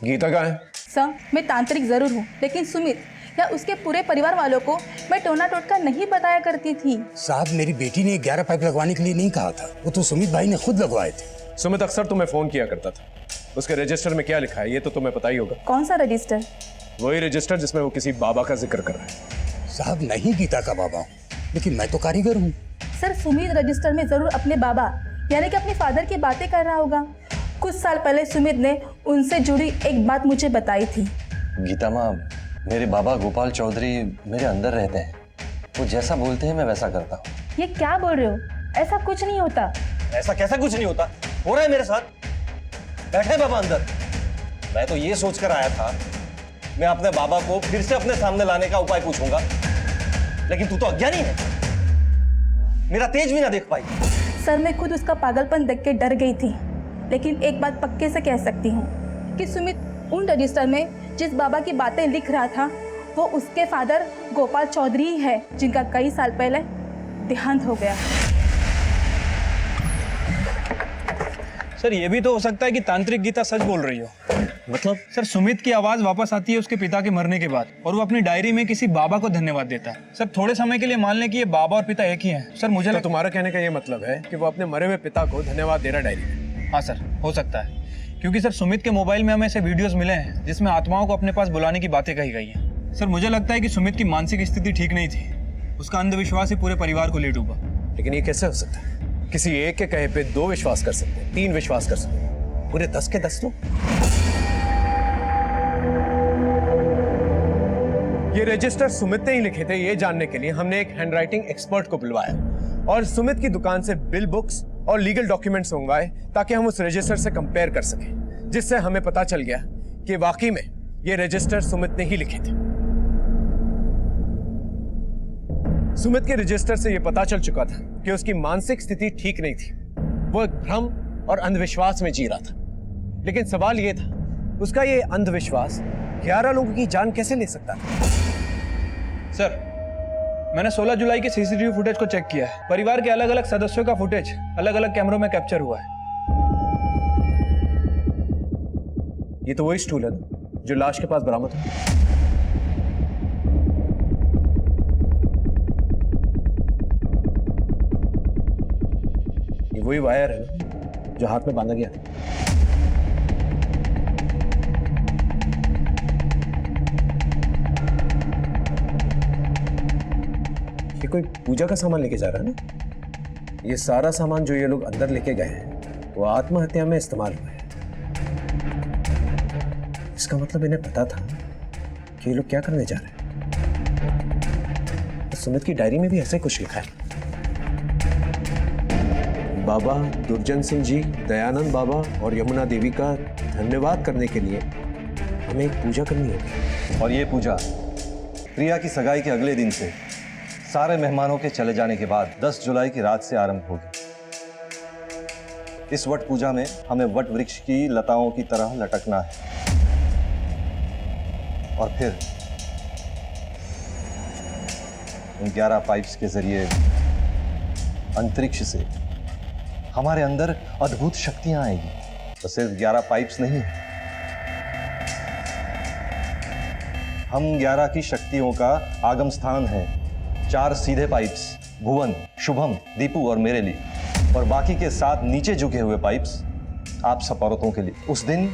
गीता कहाँ है? सर, मैं तांत्रिक जरूर हूँ, लेकिन सुमित या उसके पूरे परिवार वालों को मैं टोना टोटका नहीं बताया करती थी। साहब, मेरी बेटी ने 11 पाइप लगवाने के लिए नहीं कहा था, वो तो सुमित भाई ने खुद लगवाए थे। सुमित अक्सर तुम्हें फोन किया करता था, उसके रजिस्टर में क्या लिखा है ये तो तुम्हें पता ही होगा। कौन सा रजिस्टर? वही रजिस्टर जिसमें वो किसी बाबा का जिक्र कर रहा है। साहब नहीं गीता का बाबा हूँ, लेकिन मैं तो कारीगर हूँ। सर सुमित रजिस्टर में जरूर अपने बाबा यानी कि अपने फादर की बातें कर रहा होगा। कुछ साल पहले सुमित ने उनसे जुड़ी एक बात मुझे बताई थी। गीता माँ, मेरे बाबा गोपाल चौधरी मेरे अंदर रहते हैं, वो जैसा बोलते हैं मैं वैसा करता हूँ। ये क्या बोल रहे हो? ऐसा कुछ नहीं होता। ऐसा कैसा कुछ नहीं होता? हो रहा है मेरे साथ। बैठे बाबा अंदर। मैं तो ये सोचकर आया था मैं अपने बाबा को फिर से अपने सामने लाने का उपाय पूछूंगा, लेकिन तू तो अज्ञानी है, मेरा तेज भी ना देख पाई। सर मैं खुद उसका पागलपन देख के डर गई थी, लेकिन एक बात पक्के से कह सकती हूँ कि सुमित उन रजिस्टर में जिस बाबा की बातें लिख रहा था वो उसके फादर गोपाल चौधरी ही है, जिनका कई साल पहले देहांत हो गया। सर ये भी तो हो सकता है कि तांत्रिक गीता सच बोल रही हो। मतलब? सर सुमित की आवाज वापस आती है उसके पिता के मरने के बाद और वो अपनी डायरी में किसी बाबा को धन्यवाद देता है। सर थोड़े समय के लिए मान लें कि ये बाबा और पिता एक ही हैं। सर मुझे तुम्हारा कहने का ये मतलब है कि वो अपने मरे हुए पिता को धन्यवाद दे रहा डायरी में? हाँ सर, हो सकता है, क्योंकि सर सुमित के मोबाइल में हमें ऐसे वीडियोस मिले हैं जिसमें आत्माओं को अपने पास बुलाने की बातें कही गई हैं। सर मुझे लगता है कि सुमित की मानसिक स्थिति ठीक नहीं थी, उसका अंधविश्वास ही पूरे परिवार को ले डूबा। लेकिन ये कैसे हो सकता है? किसी एक के कहे पे 2 विश्वास कर सकते हैं, 3 विश्वास कर सकते हैं, पूरे 10 के 10 लोग। ये रजिस्टर सुमित ने ही लिखे थे ये जानने के लिए हमने एक हैंडराइटिंग एक्सपर्ट को बुलवाया और सुमित की दुकान से बिल बुक्स और लीगल डॉक्यूमेंट्स मंगवाए ताकि हम उस रजिस्टर से कंपेयर कर सकें, जिससे हमें पता चल गया कि वाकई में ये रजिस्टर सुमित ने ही लिखे थे। सुमित के रजिस्टर से यह पता चल चुका था कि उसकी मानसिक स्थिति ठीक नहीं थी, वो एक भ्रम और अंधविश्वास में जी रहा था। लेकिन सवाल यह था उसका ये अंधविश्वास 11 लोगों की जान कैसे ले सकता था? सर मैंने 16 जुलाई के सीसीटीवी फुटेज को चेक किया है। परिवार के अलग अलग सदस्यों का फुटेज अलग अलग कैमरों में कैप्चर हुआ है। ये तो वही स्टूल है ना जो लाश के पास बरामद हुआ। ये वही वायर है जो हाथ में बांधा गया था। ये कोई पूजा का सामान लेके जा रहा है ना? ये सारा सामान जो ये लोग अंदर लेके गए हैं वो आत्महत्या में इस्तेमाल हुआ है। इसका मतलब इन्हें पता था कि ये लोग क्या करने जा रहे हैं। तो सुमित की डायरी में भी ऐसा ही कुछ लिखा है। बाबा दुर्जन सिंह जी, दयानंद बाबा और यमुना देवी का धन्यवाद करने के लिए हमें एक पूजा करनी होगी। और ये पूजा प्रिया की सगाई के अगले दिन से सारे मेहमानों के चले जाने के बाद 10 जुलाई की रात से आरंभ होगी। इस वट पूजा में हमें वट वृक्ष की लताओं की तरह लटकना है और फिर उन 11 पाइप्स के जरिए अंतरिक्ष से हमारे अंदर अद्भुत शक्तियां आएगी। तो सिर्फ 11 पाइप्स नहीं, हम 11 की शक्तियों का आगम स्थान है। 4 सीधे पाइप्स भुवन, शुभम, दीपू और मेरे लिए, और बाकी के 7 नीचे झुके हुए पाइप्स आप सब औरतों के लिए। उस दिन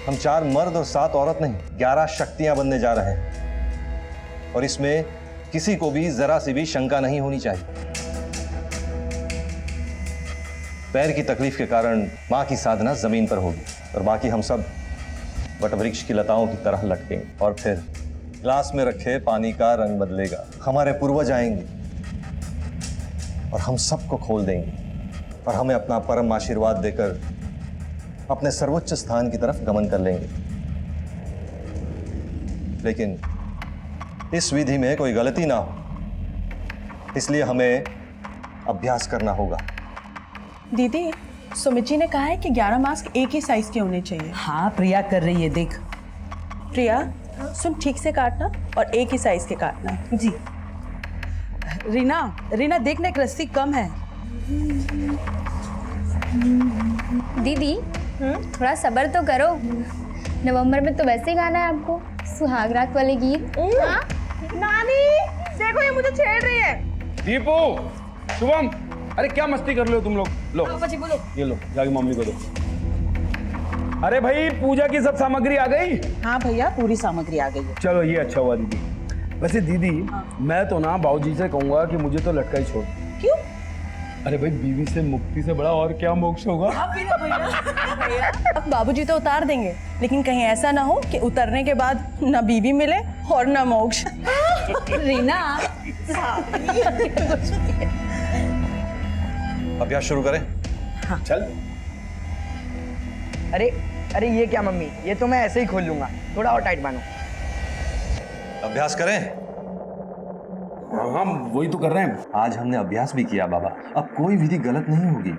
हम 4 मर्द और 7 औरत नहीं 11 शक्तियां बनने जा रहे हैं और इसमें किसी को भी जरा सी भी शंका नहीं होनी चाहिए। पैर की तकलीफ के कारण मां की साधना जमीन पर होगी और बाकी हम सब वटवृक्ष की लताओं की तरह लटकेंगे और फिर ग्लास में रखे पानी का रंग बदलेगा। हमारे पूर्वज आएंगे और हम सबको खोल देंगे और हमें अपना परम आशीर्वाद देकर अपने सर्वोच्च स्थान की तरफ गमन कर लेंगे। लेकिन इस विधि में कोई गलती ना हो, इसलिए हमें अभ्यास करना होगा। दीदी, सुमित जी ने कहा है कि 11 मास्क एक ही साइज के होने चाहिए। हाँ प्रिया कर रही है, देख। प्रिया सुन, ठीक से काटना और एक ही साइज के काटना। जी। रीना देखना, एक रस्सी कम है। दीदी थोड़ा सब्र तो करो, नवंबर में तो वैसे ही गाना है आपको सुहागरात वाले गीत। नानी देखो ये मुझे छेड़ रही है। दीपू, शुभम, अरे क्या मस्ती कर रहे हो तुम लोग? लो बोलो। ये लो, जाके मम्मी को दो। अरे भाई पूजा की सब सामग्री आ गई? हाँ भैया, पूरी सामग्री आ गई है। चलो ये अच्छा हुआ दीदी। वैसे दीदी मैं तो ना बाबूजी से कहूंगा कि मुझे तो लटका ही छोड़। क्यों? अरे भाई बीवी से मुक्ति से बड़ा और क्या मोक्ष होगा? अब बाबूजी तो उतार देंगे, लेकिन कहीं ऐसा ना हो कि उतरने के बाद ना बीवी मिले और ना मोक्ष। रीना अभ्यास शुरू करें। हाँ चल। अरे ये क्या मम्मी, ये तो मैं ऐसे ही खोल लूंगा, थोड़ा और टाइट बांधो। अभ्यास करें। हाँ वही तो कर रहे हैं। आज हमने अभ्यास भी किया बाबा, अब कोई विधि गलत नहीं होगी।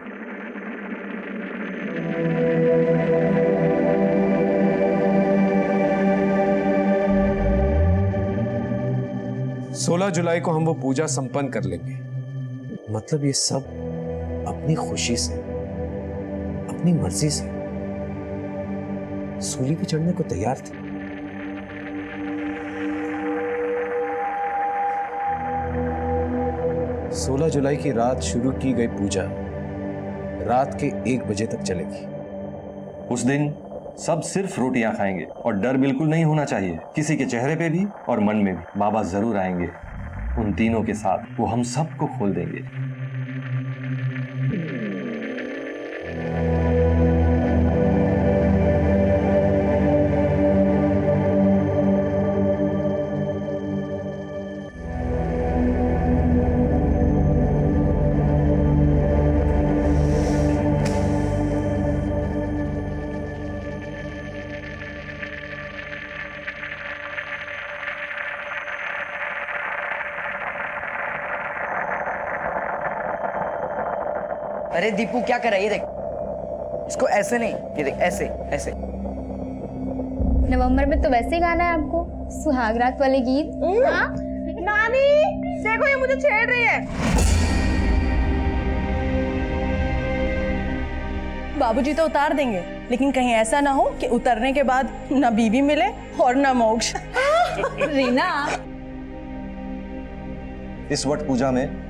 सोलह जुलाई को हम वो पूजा संपन्न कर लेंगे। मतलब ये सब अपनी खुशी से, अपनी मर्जी से सूली पे चढ़ने को तैयार थे। 16 जुलाई की रात शुरू की गई पूजा रात के 1 बजे तक चलेगी। उस दिन सब सिर्फ रोटियां खाएंगे और डर बिल्कुल नहीं होना चाहिए, किसी के चेहरे पे भी और मन में भी। बाबा जरूर आएंगे, उन तीनों के साथ वो हम सबको खोल देंगे। अरे दीपू क्या कर रहा है, ये देख, इसको ऐसे नहीं, ये देख ऐसे ऐसे। नवंबर में तो वैसे ही गाना है आपको, सुहागरात वाले गीत। हाँ? नानी देखो, ये मुझे छेड़ रही है। बाबूजी तो उतार देंगे, लेकिन कहीं ऐसा ना हो कि उतरने के बाद ना बीवी मिले और ना मोक्ष। रीना इस वट पूजा में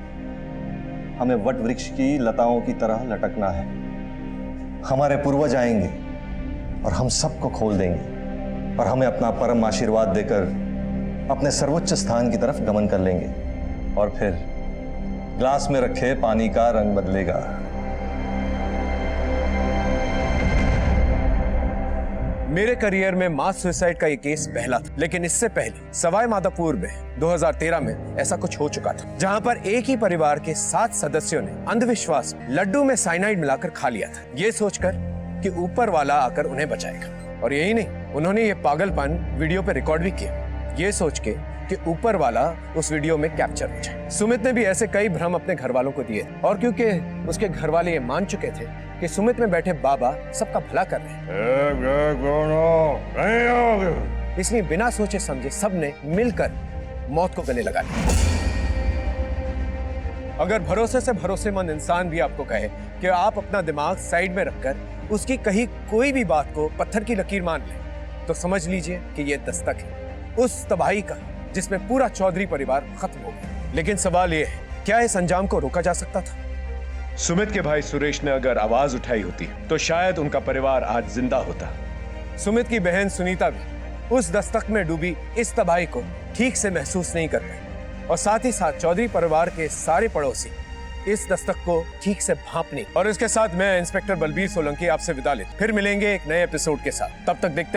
हमें वट वृक्ष की लताओं की तरह लटकना है। हमारे पूर्वज आएंगे और हम सबको खोल देंगे और हमें अपना परम आशीर्वाद देकर अपने सर्वोच्च स्थान की तरफ गमन कर लेंगे। और फिर ग्लास में रखे पानी का रंग बदलेगा। मेरे करियर में मास सुसाइड का ये केस पहला था, लेकिन इससे पहले सवाई माधोपुर में 2013 में ऐसा कुछ हो चुका था, जहां पर एक ही परिवार के 7 सदस्यों ने अंधविश्वास में लड्डू में साइनाइड मिलाकर खा लिया था, ये सोचकर कि ऊपर वाला आकर उन्हें बचाएगा। और यही नहीं, उन्होंने ये पागलपन वीडियो पे रिकॉर्ड भी किया, ये सोच के कि ऊपर वाला उस वीडियो में कैप्चर हो जाए। सुमित ने भी ऐसे कई भ्रम अपने घर वालों को दिए, और क्योंकि उसके घर वाले ये मान चुके थे कि सुमित में बैठे बाबा सबका भला कर रहे हैं, इसलिए बिना सोचे समझे सबने मिलकर मौत को गले लगा लिया। अगर भरोसे से भरोसेमंद इंसान भी आपको कहे कि आप अपना दिमाग साइड में रखकर उसकी कही कोई भी बात को पत्थर की लकीर मान लें, तो समझ लीजिए कि यह दस्तक है उस तबाही का जिसमें पूरा चौधरी परिवार खत्म हो गया। लेकिन सवाल यह है, क्या इस अंजाम को रोका जा सकता था? सुमित के भाई सुरेश ने अगर आवाज उठाई होती तो शायद उनका परिवार आज जिंदा होता। सुमित की बहन सुनीता भी उस दस्तक में डूबी इस तबाही को ठीक से महसूस नहीं कर पाई, और साथ ही साथ चौधरी परिवार के सारे पड़ोसी इस दस्तक को ठीक से भांप नहीं। और इसके साथ मैं इंस्पेक्टर बलबीर सोलंकी आपसे विदा लेता, फिर मिलेंगे एक नए एपिसोड के साथ। तब तक देखते